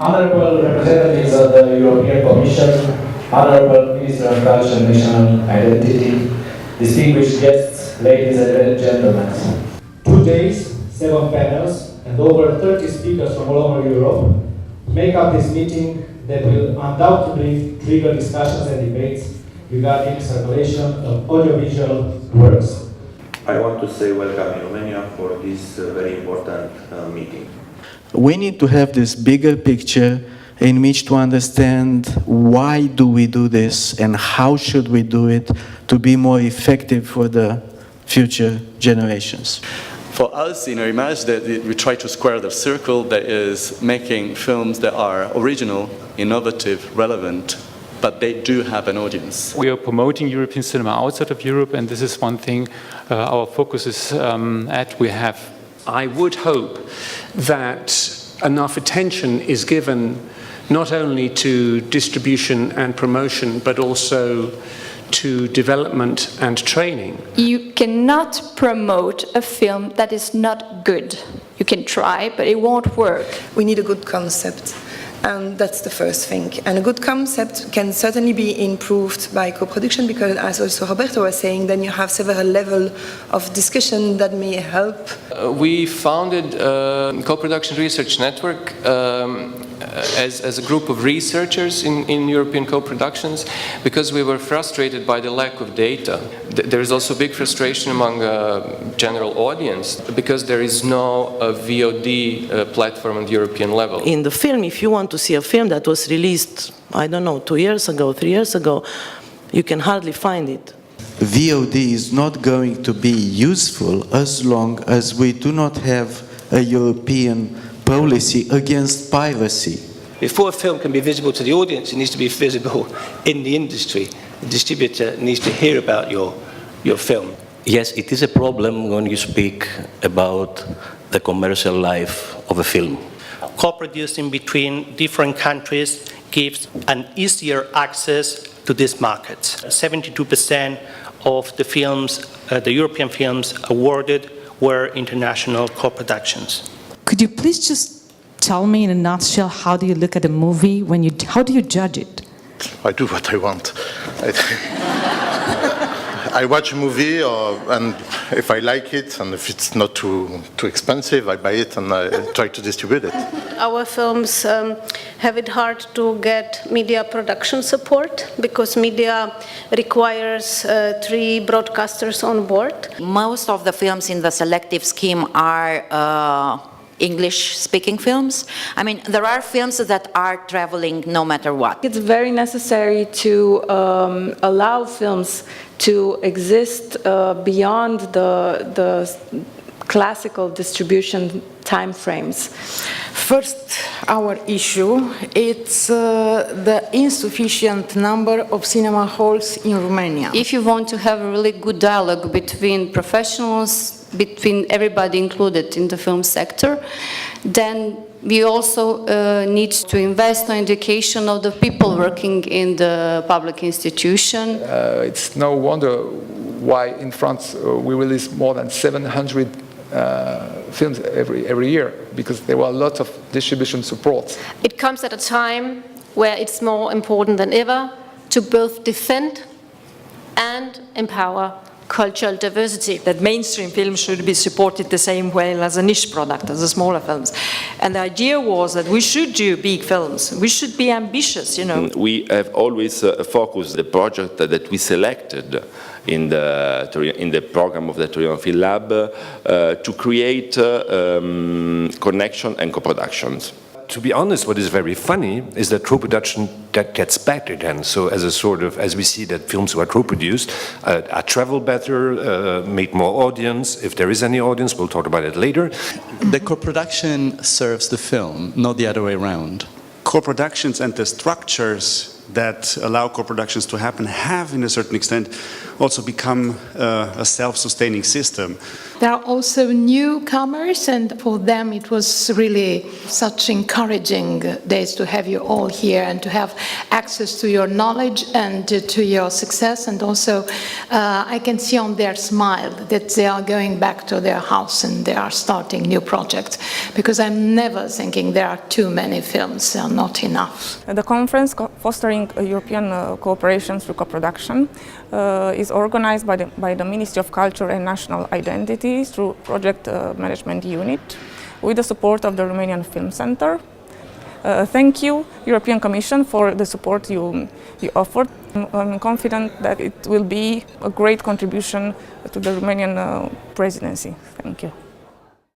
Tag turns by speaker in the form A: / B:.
A: Honorable representatives of the European Commission, Honorable Minister of Culture and National Identity, distinguished guests, ladies and gentlemen. 2 days, 7 panels, and over 30 speakers from all over Europe make up this meeting that will undoubtedly trigger discussions and debates regarding circulation of audiovisual works.
B: I want to say welcome in Romania for this very important meeting.
C: We need to have this bigger picture in which to understand why do we do this and how should we do it to be more effective for the future generations.
D: For us in Image, that we try to square the circle that is making films that are original, innovative, relevant, but they do have an audience.
E: We are promoting European cinema outside of Europe, and this is one thing our focus is at. We have.
F: I would hope that enough attention is given not only to distribution and promotion, but also to development and training.
G: You cannot promote a film that is not good. You can try, but it won't work.
H: We need a good concept. And that's the first thing. And a good concept can certainly be improved by co-production because, as also Roberto was saying, then you have several levels of discussion that may help.
I: We founded a co-production research network as a group of researchers in European co-productions because we were frustrated by the lack of data. There is also big frustration among general audience because there is no VOD platform on the European level.
J: In the film, if you want to see a film that was released, I don't know, 2 years ago, 3 years ago, you can hardly find it.
C: VOD is not going to be useful as long as we do not have a European policy against piracy.
K: Before a film can be visible to the audience, it needs to be visible in the industry. The distributor needs to hear about your film.
L: Yes, it is a problem when you speak about the commercial life of a film.
M: Co-producing between different countries gives an easier access to these markets. 72% of the films, the European films awarded were international co-productions.
N: Could you please just tell me in a nutshell, how do you look at a movie? How do you judge it?
O: I do what I want. I watch a movie, and if I like it, and if it's not too expensive, I buy it and I try to distribute it.
P: Our films have it hard to get media production support because media requires 3 broadcasters on board.
Q: Most of the films in the selective scheme are English-speaking films. I mean, there are films that are traveling no matter what.
R: It's very necessary to allow films to exist beyond the classical distribution time frames.
S: First, our issue is the insufficient number of cinema halls in Romania.
G: If you want to have a really good dialogue between professionals, between everybody included in the film sector, then we also need to invest in education of the people working in the public institution.
T: It's no wonder why in France we release more than 700 films every year, because there were a lot of distribution support.
P: It comes at a time where it's more important than ever to both defend and empower cultural diversity.
E: That mainstream films should be supported the same way as a niche product, as the smaller films. And the idea was that we should do big films. We should be ambitious, you know.
J: We have always focused the project that we selected in the program of the Torino Film Lab to create connection and co-productions.
A: To be honest, what is very funny is that co-production that gets better then. So as a sort of, as we see that films who are co-produced are travel better, make more audience. If there is any audience, we'll talk about it later.
D: The co-production serves the film, not the other way around.
C: Co-productions and the structures that allow co-productions to happen have, in a certain extent, also become a self-sustaining system.
U: There are also newcomers, and for them it was really such encouraging days to have you all here and to have access to your knowledge and to your success. And also I can see on their smile that they are going back to their house and they are starting new projects, because I'm never thinking there are too many films, they are not enough.
V: The conference Fostering European Cooperation through Co-production is organized by the Ministry of Culture and National Identity through Project Management Unit with the support of the Romanian Film Center. Thank you, European Commission, for the support you offered. I'm confident that it will be a great contribution to the Romanian presidency. Thank you.